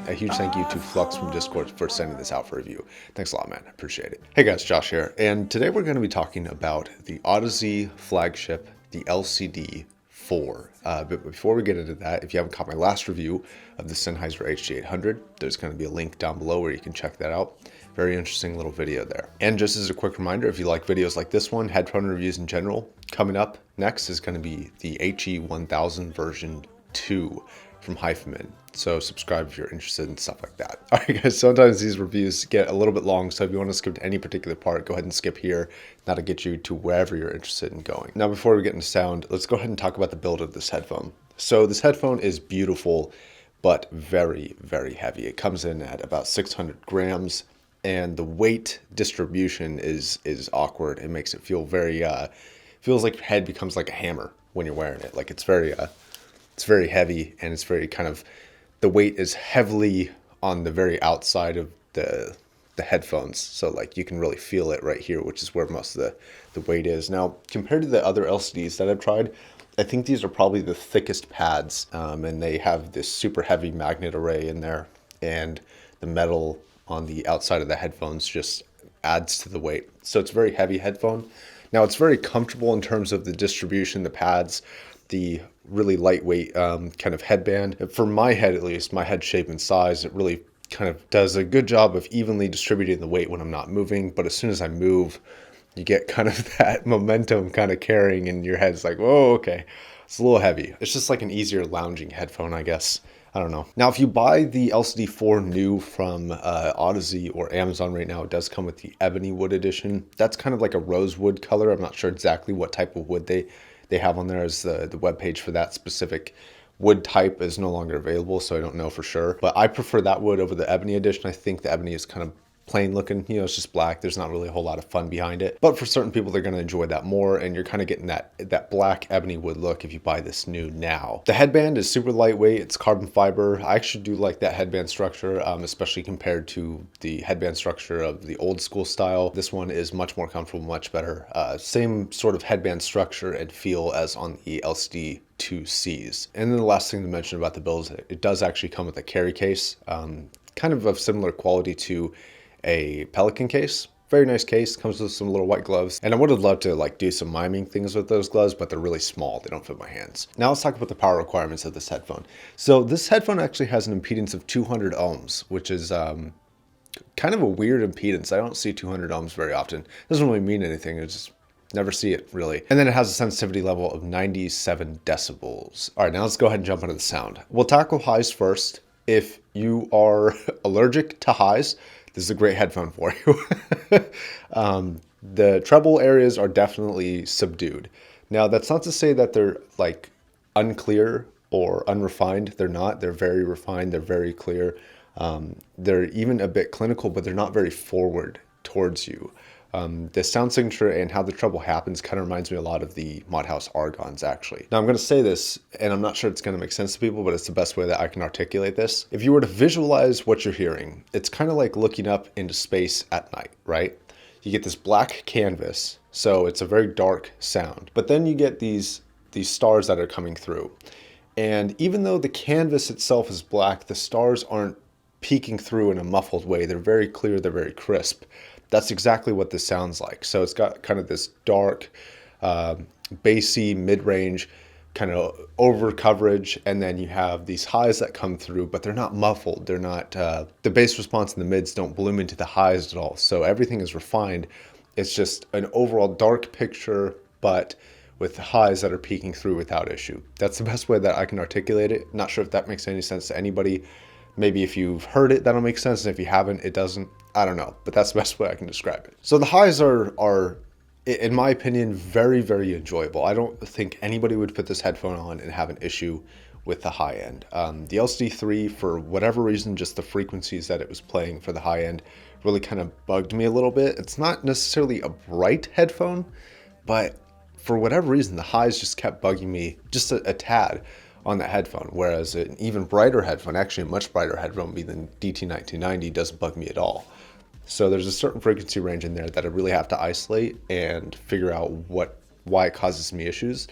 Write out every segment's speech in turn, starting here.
a huge thank you to Flux from Discord for sending this out for review. Thanks a lot, man. I appreciate it. Hey guys, Josh here, and today we're going to be talking about the Audeze flagship, the LCD-4. But before we get into that, if you haven't caught my last review of the Sennheiser HD800, there's going to be a link down below where you can check that out. Very interesting little video there. And just as a quick reminder, if you like videos like this one, headphone reviews in general, coming up next is going to be the HE1000 version 2 from Hyphaman. So subscribe if you're interested in stuff like that. All right, guys, sometimes these reviews get a little bit long, so if you want to skip to any particular part, go ahead and skip here. That'll get you to wherever you're interested in going. Now, before we get into sound, let's go ahead and talk about the build of this headphone. So this headphone is beautiful, but very, very heavy. It comes in at about 600 grams, and the weight distribution is awkward. It makes it feel very, feels like your head becomes like a hammer when you're wearing it. Like it's very heavy, and it's very kind of, the weight is heavily on the very outside of the headphones. So like you can really feel it right here, which is where most of the weight is. Now, compared to the other LCDs that I've tried, I think these are probably the thickest pads, and they have this super heavy magnet array in there, and the metal on the outside of the headphones just adds to the weight. So it's a very heavy headphone. Now it's very comfortable in terms of the distribution, the pads, the really lightweight kind of headband. For my head, at least, my head shape and size, it really kind of does a good job of evenly distributing the weight when I'm not moving. But as soon as I move, you get kind of that momentum kind of carrying, and your head's like, whoa, okay, it's a little heavy. It's just like an easier lounging headphone, I guess. I don't know. Now, if you buy the LCD-4 new from Audeze or Amazon right now, it does come with the Ebony wood edition. That's kind of like a rosewood color. I'm not sure exactly what type of wood they have on there, as the webpage for that specific wood type is no longer available, so I don't know for sure. But I prefer that wood over the Ebony edition. I think the Ebony is kind of plain looking, you know, it's just black. There's not really a whole lot of fun behind it. But for certain people, they're going to enjoy that more, and you're kind of getting that black ebony wood look if you buy this new now. The headband is super lightweight. It's carbon fiber. I actually do like that headband structure, especially compared to the headband structure of the old school style. This one is much more comfortable, much better. Same sort of headband structure and feel as on the LCD 2Cs. And then the last thing to mention about the build is it does actually come with a carry case, kind of similar quality to a Pelican case. Very nice case, comes with some little white gloves, and I would have loved to like do some miming things with those gloves, but they're really small. They don't fit my hands. Now let's talk about the power requirements of this headphone. So this headphone actually has an impedance of 200 ohms, which is kind of a weird impedance. I don't see 200 ohms very often. It doesn't really mean anything. I just never see it really. And then it has a sensitivity level of 97 decibels. All right, now let's go ahead and jump into the sound. We'll tackle highs first. If you are allergic to highs, this is a great headphone for you. The treble areas are definitely subdued. Now, that's not to say that they're like unclear or unrefined. They're not. They're very refined. They're very clear. They're even a bit clinical, but they're not very forward towards you. The sound signature and how the treble happens kind of reminds me a lot of the Modhouse Argons, actually. Now, I'm going to say this, and I'm not sure it's going to make sense to people, but it's the best way that I can articulate this. If you were to visualize what you're hearing, it's kind of like looking up into space at night, right? You get this black canvas, so it's a very dark sound. But then you get these stars that are coming through. And even though the canvas itself is black, the stars aren't peeking through in a muffled way. They're very clear, they're very crisp. That's exactly what this sounds like. So it's got kind of this dark, bassy, mid-range kind of over coverage, and then you have these highs that come through, but they're not muffled. They're not, the bass response and the mids don't bloom into the highs at all. So everything is refined. It's just an overall dark picture, but with highs that are peeking through without issue. That's the best way that I can articulate it. Not sure if that makes any sense to anybody. Maybe if you've heard it, that'll make sense. And if you haven't, it doesn't. I don't know, but that's the best way I can describe it. So the highs are, in my opinion, very, very enjoyable. I don't think anybody would put this headphone on and have an issue with the high end. The LCD-3, for whatever reason, just the frequencies that it was playing for the high end really kind of bugged me a little bit. It's not necessarily a bright headphone, but for whatever reason, the highs just kept bugging me just a tad on that headphone, whereas an even brighter headphone, actually a much brighter headphone than DT1990, doesn't bug me at all. So there's a certain frequency range in there that I really have to isolate and figure out why it causes me issues.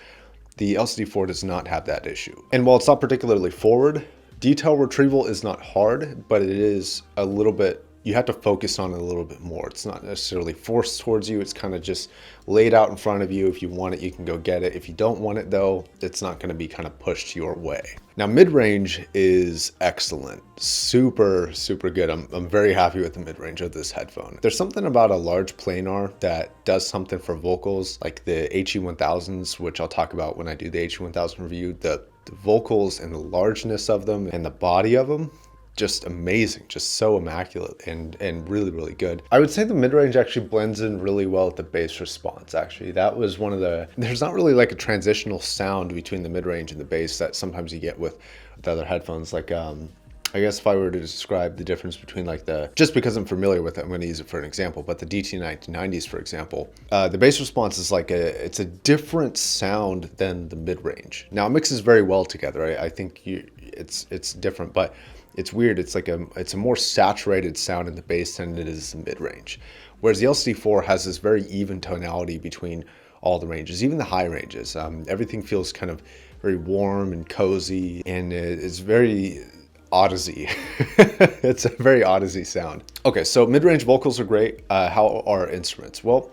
The LCD-4 does not have that issue. And while it's not particularly forward, Detail retrieval is not hard, but it is a little bit, you have to focus on it a little bit more. It's not necessarily forced towards you. It's kind of just laid out in front of you. If you want it, you can go get it. If you don't want it though, it's not going to be kind of pushed your way. Now, mid-range is excellent. Super, super good. I'm very happy with the mid-range of this headphone. There's something about a large planar that does something for vocals, like the HE1000s, which I'll talk about when I do the HE1000 review. The vocals and the largeness of them and the body of them, just amazing, just so immaculate and really, really good. I would say the mid-range actually blends in really well with the bass response. Actually, that was one of the, there's not really like a transitional sound between the mid-range and the bass that sometimes you get with the other headphones. Like, I guess if I were to describe the difference between like the, just because I'm familiar with it, I'm going to use it for an example, but the DT1990s, for example, the bass response is like it's a different sound than the mid-range. Now it mixes very well together. I think it's different, but it's weird. It's like it's a more saturated sound in the bass than it is in mid-range. Whereas the LCD-4 has this very even tonality between all the ranges, even the high ranges. Everything feels kind of very warm and cozy, and it's very Audeze. It's a very Audeze sound. Okay, so mid-range vocals are great. How are instruments? Well,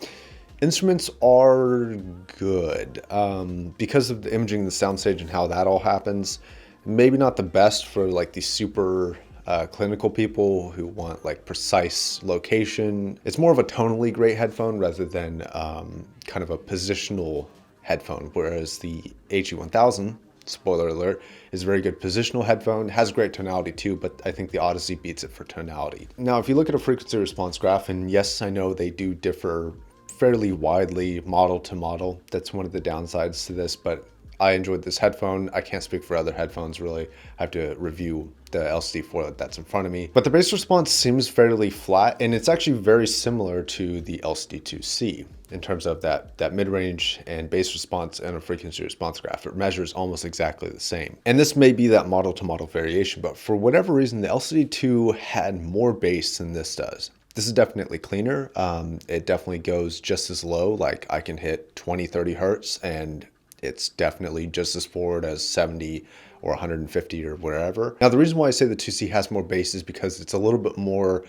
instruments are good because of the imaging, the soundstage, and how that all happens. Maybe not the best for like the super clinical people who want like precise location. It's more of a tonally great headphone rather than kind of a positional headphone, whereas the HE1000, spoiler alert, is a very good positional headphone, has great tonality too, but I think the Audeze beats it for tonality. Now, if you look at a frequency response graph, and yes, I know they do differ fairly widely model to model. That's one of the downsides to this, but I enjoyed this headphone. I can't speak for other headphones really. I have to review the LCD-4 that's in front of me. But the bass response seems fairly flat, and it's actually very similar to the LCD-2C in terms of that mid-range and bass response and a frequency response graph. It measures almost exactly the same. And this may be that model to model variation, but for whatever reason, the LCD-2 had more bass than this does. This is definitely cleaner. It definitely goes just as low. Like I can hit 20, 30 hertz and it's definitely just as forward as 70 or 150 or wherever. Now, the reason why I say the 2C has more bass is because it's a little bit more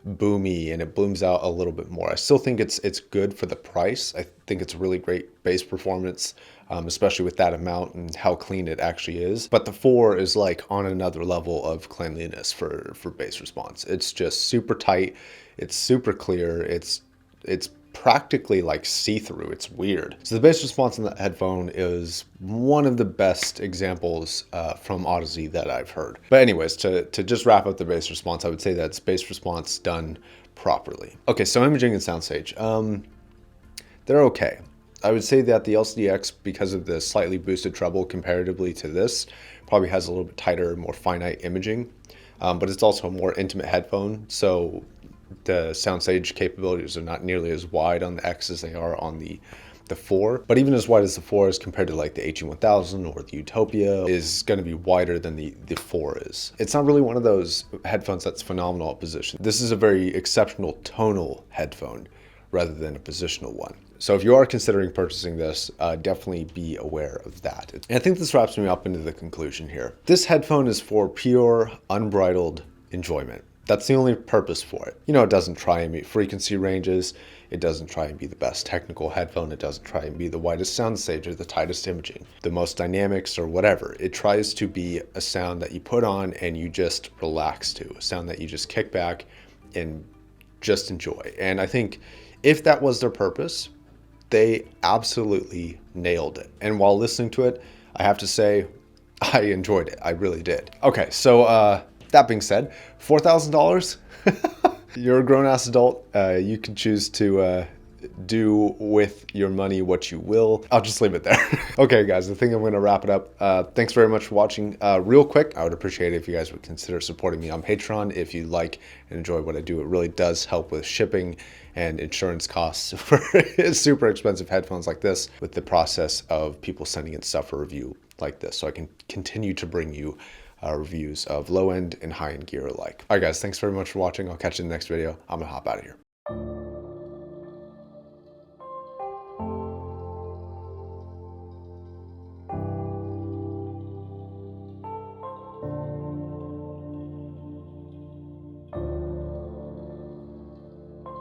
boomy and it blooms out a little bit more. I still think it's good for the price. I think it's a really great bass performance, especially with that amount and how clean it actually is. But the 4 is like on another level of cleanliness for bass response. It's just super tight. It's super clear. It's practically like see-through. It's weird. So the bass response in that headphone is one of the best examples from Audeze that I've heard. But anyways, to just wrap up the bass response, I would say that's bass response done properly. Okay, so imaging and soundstage. They're okay. I would say that the LCD-X, because of the slightly boosted treble comparatively to this, probably has a little bit tighter, more finite imaging, but it's also a more intimate headphone. So the soundstage capabilities are not nearly as wide on the X as they are on the 4, but even as wide as the 4 is compared to like the HE1000 or the Utopia is going to be wider than the 4 is. It's not really one of those headphones that's phenomenal at position. This is a very exceptional tonal headphone rather than a positional one. So if you are considering purchasing this, definitely be aware of that. And I think this wraps me up into the conclusion here. This headphone is for pure, unbridled enjoyment. That's the only purpose for it. You know, it doesn't try and meet frequency ranges. It doesn't try and be the best technical headphone. It doesn't try and be the widest soundstage or the tightest imaging, the most dynamics or whatever. It tries to be a sound that you put on and you just relax to, a sound that you just kick back and just enjoy. And I think if that was their purpose, they absolutely nailed it. And while listening to it, I have to say, I enjoyed it. I really did. Okay, so that being said, $4,000? You're a grown-ass adult. You can choose to do with your money what you will. I'll just leave it there. Okay, guys, I think I'm going to wrap it up. Thanks very much for watching. Real quick, I would appreciate it if you guys would consider supporting me on Patreon. If you like and enjoy what I do, it really does help with shipping and insurance costs for super expensive headphones like this, with the process of people sending in stuff for review like this, so I can continue to bring you reviews of low-end and high-end gear alike. All right, guys, thanks very much for watching. I'll catch you in the next video. I'm gonna hop out of here.